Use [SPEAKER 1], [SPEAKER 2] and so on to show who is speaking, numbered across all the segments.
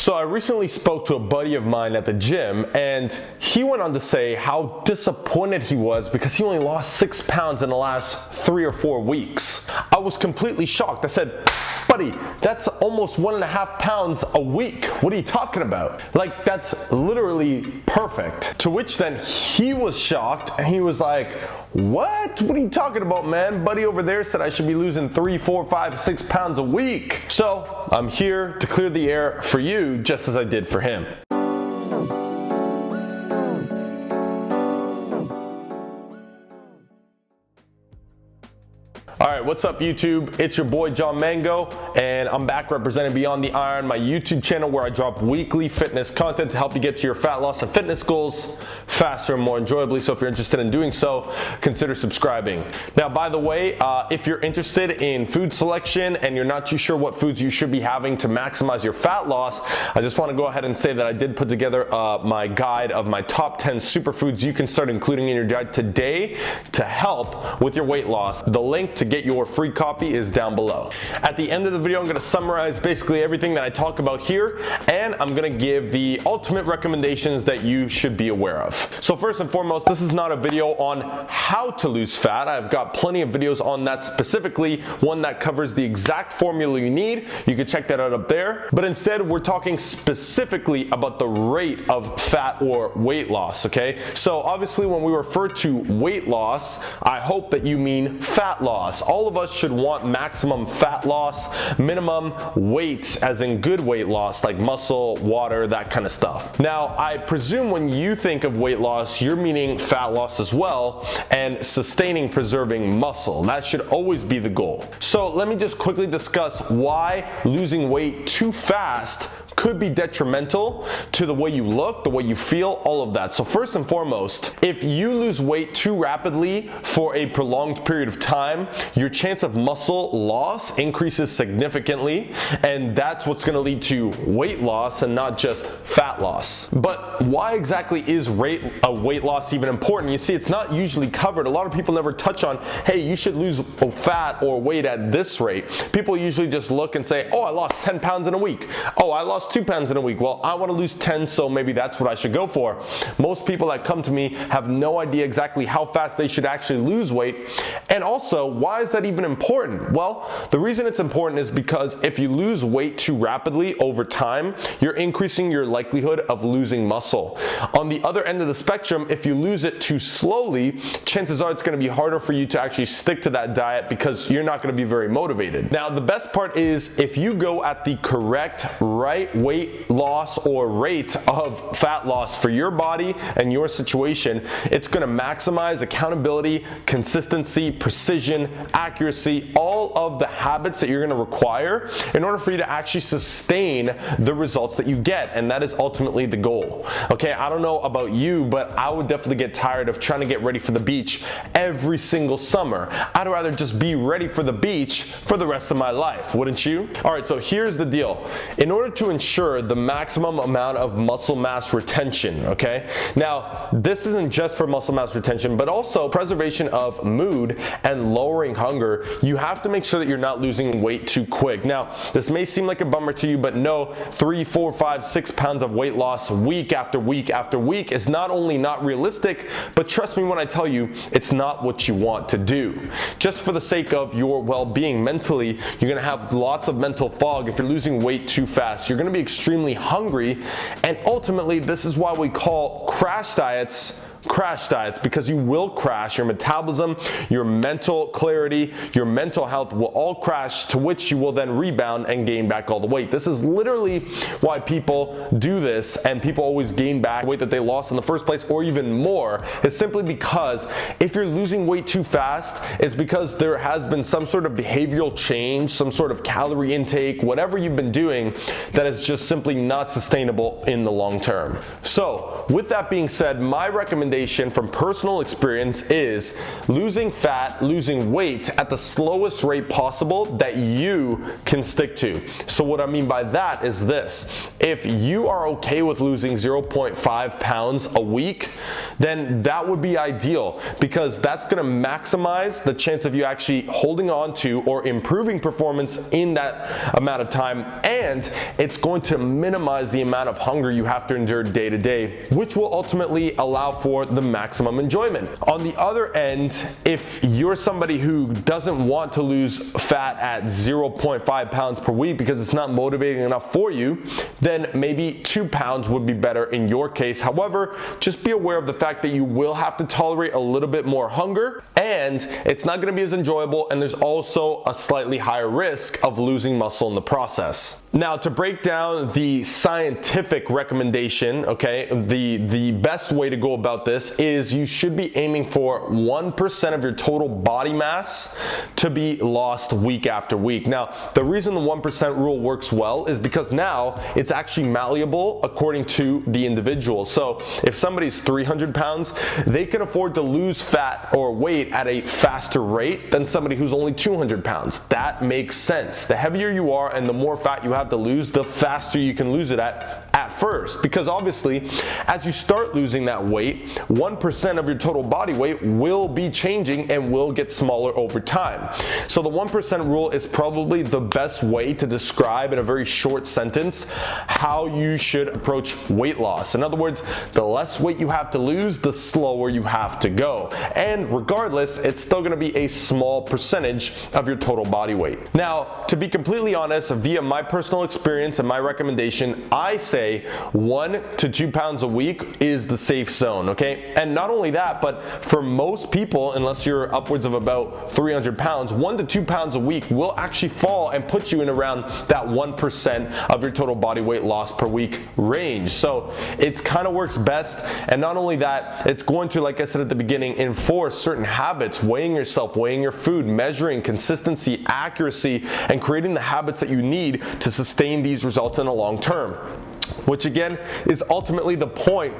[SPEAKER 1] So I recently spoke to a buddy of mine at the gym, and he went on to say how disappointed he was because he only lost 6 pounds in the last 3 or 4 weeks. I was completely shocked. I said, buddy, that's almost 1.5 pounds a week. What are you talking about? Like, that's literally perfect. To which then he was shocked and he was like, what? What are you talking about, man? Buddy over there said I should be losing 3, 4, 5, 6 pounds a week. So I'm here to clear the air for you just as I did for him. Alright, what's up YouTube? It's your boy John Mango, and I'm back representing Beyond the Iron, my YouTube channel where I drop weekly fitness content to help you get to your fat loss and fitness goals faster and more enjoyably. So if you're interested in doing so, consider subscribing. Now, by the way, if you're interested in food selection and you're not too sure what foods you should be having to maximize your fat loss, I just want to go ahead and say that I did put together my guide of my top 10 superfoods you can start including in your diet today to help with your weight loss. The link to get your free copy is down below. At the end of the video, I'm going to summarize basically everything that I talk about here, and I'm going to give the ultimate recommendations that you should be aware of. So first and foremost, this is not a video on how to lose fat. I've got plenty of videos on that, specifically one that covers the exact formula you need. You can check that out up there. But instead, we're talking specifically about the rate of fat or weight loss, okay? So obviously, when we refer to weight loss, I hope that you mean fat loss. All of us should want maximum fat loss, minimum weight, as in good weight loss, like muscle, water, that kind of stuff. Now, I presume when you think of weight loss, you're meaning fat loss as well, and sustaining, preserving muscle. That should always be the goal. So let me just quickly discuss why losing weight too fast could be detrimental to the way you look, the way you feel, all of that. So first and foremost, if you lose weight too rapidly for a prolonged period of time, your chance of muscle loss increases significantly, and that's what's gonna lead to weight loss and not just fat loss. But why exactly is weight loss even important? You see, it's not usually covered. A lot of people never touch on, hey, you should lose fat or weight at this rate. People usually just look and say, oh, I lost 10 pounds in a week. Oh, I lost 2 pounds in a week. Well, I want to lose 10, so maybe that's what I should go for. Most people that come to me have no idea exactly how fast they should actually lose weight. And also, why is that even important? Well, the reason it's important is because if you lose weight too rapidly over time, you're increasing your likelihood of losing muscle. On the other end of the spectrum, if you lose it too slowly, chances are it's going to be harder for you to actually stick to that diet because you're not going to be very motivated. Now, the best part is if you go at the correct right weight loss or rate of fat loss for your body and your situation, it's going to maximize accountability, consistency, precision, accuracy, all of the habits that you're going to require in order for you to actually sustain the results that you get, and that is ultimately the goal. Okay, I don't know about you, but I would definitely get tired of trying to get ready for the beach every single summer. I'd rather just be ready for the beach for the rest of my life, wouldn't you? All right, so here's the deal. In order to ensure the maximum amount of muscle mass retention, okay? Now, this isn't just for muscle mass retention, but also preservation of mood and lowering hunger. You have to make sure that you're not losing weight too quick. Now, this may seem like a bummer to you, but no, 3, 4, 5, 6 pounds of weight loss week after week after week is not only not realistic, but trust me when I tell you, it's not what you want to do. Just for the sake of your well-being mentally, you're gonna have lots of mental fog if you're losing weight too fast. You're gonna be extremely hungry, and ultimately this is why we call crash diets, because you will crash. Your metabolism, your mental clarity, your mental health will all crash, to which you will then rebound and gain back all the weight. This is literally why people do this, and people always gain back weight that they lost in the first place or even more. It's simply because if you're losing weight too fast, it's because there has been some sort of behavioral change, some sort of calorie intake, whatever you've been doing that is just simply not sustainable in the long term. So with that being said, my recommendation recommendation from personal experience is losing fat, losing weight at the slowest rate possible that you can stick to. So what I mean by that is this: if you are okay with losing 0.5 pounds a week, then that would be ideal, because that's going to maximize the chance of you actually holding on to or improving performance in that amount of time, and it's going to minimize the amount of hunger you have to endure day to day, which will ultimately allow for the maximum enjoyment. On the other end, if you're somebody who doesn't want to lose fat at 0.5 pounds per week because it's not motivating enough for you, then maybe 2 pounds would be better in your case. However, just be aware of the fact that you will have to tolerate a little bit more hunger, and it's not going to be as enjoyable, and there's also a slightly higher risk of losing muscle in the process. Now, to break down the scientific recommendation, okay, the best way to go about this is you should be aiming for 1% of your total body mass to be lost week after week. Now, the reason the 1% rule works well is because now it's actually malleable according to the individual. So if somebody's 300 pounds, they can afford to lose fat or weight at a faster rate than somebody who's only 200 pounds. That makes sense. The heavier you are and the more fat you have to lose, the faster you can lose it at first, because obviously as you start losing that weight, 1% of your total body weight will be changing and will get smaller over time. So the 1% rule is probably the best way to describe in a very short sentence how you should approach weight loss. In other words, the less weight you have to lose, the slower you have to go. And regardless, it's still going to be a small percentage of your total body weight. Now, to be completely honest, via my personal experience and my recommendation, I say 1 to 2 pounds a week is the safe zone, okay? And not only that, but for most people, unless you're upwards of about 300 pounds, 1 to 2 pounds a week will actually fall and put you in around that 1% of your total body weight loss per week range. So it kind of works best. And not only that, it's going to, like I said at the beginning, enforce certain habits: weighing yourself, weighing your food, measuring, consistency, accuracy, and creating the habits that you need to sustain these results in the long term. Which again is ultimately the point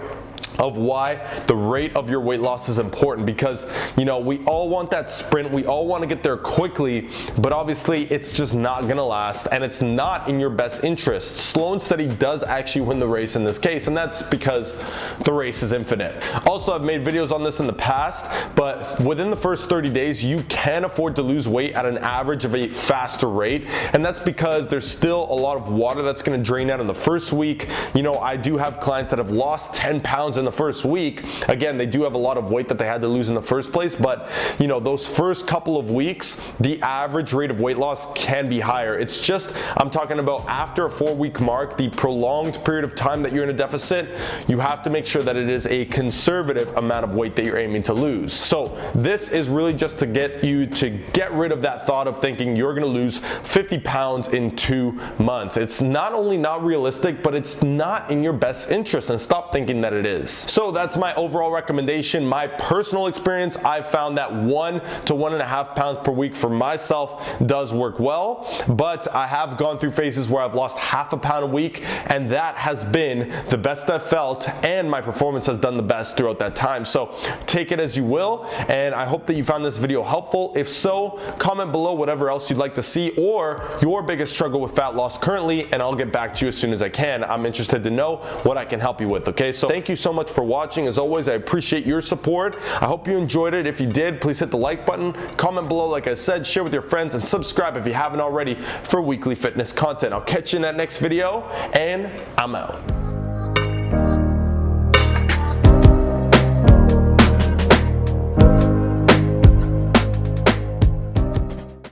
[SPEAKER 1] of why the rate of your weight loss is important, because you know, we all want that sprint, we all want to get there quickly, but obviously it's just not gonna last, and it's not in your best interest. Slow and steady does actually win the race in this case, and that's because the race is infinite. Also, I've made videos on this in the past, but within the first 30 days you can afford to lose weight at an average of a faster rate, and that's because there's still a lot of water that's going to drain out in the first week. You know, I do have clients that have lost 10 pounds in the first week. Again, they do have a lot of weight that they had to lose in the first place, but you know, those first couple of weeks, the average rate of weight loss can be higher. It's just, I'm talking about after a 4-week mark, the prolonged period of time that you're in a deficit, you have to make sure that it is a conservative amount of weight that you're aiming to lose. So this is really just to get you to get rid of that thought of thinking you're going to lose 50 pounds in 2 months. It's not only not realistic, but it's not in your best interest, and stop thinking that it is. So that's my overall recommendation. My personal experience, I've found that 1 to 1.5 pounds per week for myself does work well, but I have gone through phases where I've lost half a pound a week, and that has been the best I've felt, and my performance has done the best throughout that time. So take it as you will, and I hope that you found this video helpful. If so, comment below whatever else you'd like to see, or your biggest struggle with fat loss currently, and I'll get back to you as soon as I can. I'm interested to know what I can help you with, okay? So thank you so much for watching. As always, I appreciate your support. I hope you enjoyed it. If you did, please hit the like button, comment below like I said, share with your friends, and subscribe if you haven't already for weekly fitness content. I'll catch you in that next video, and I'm out.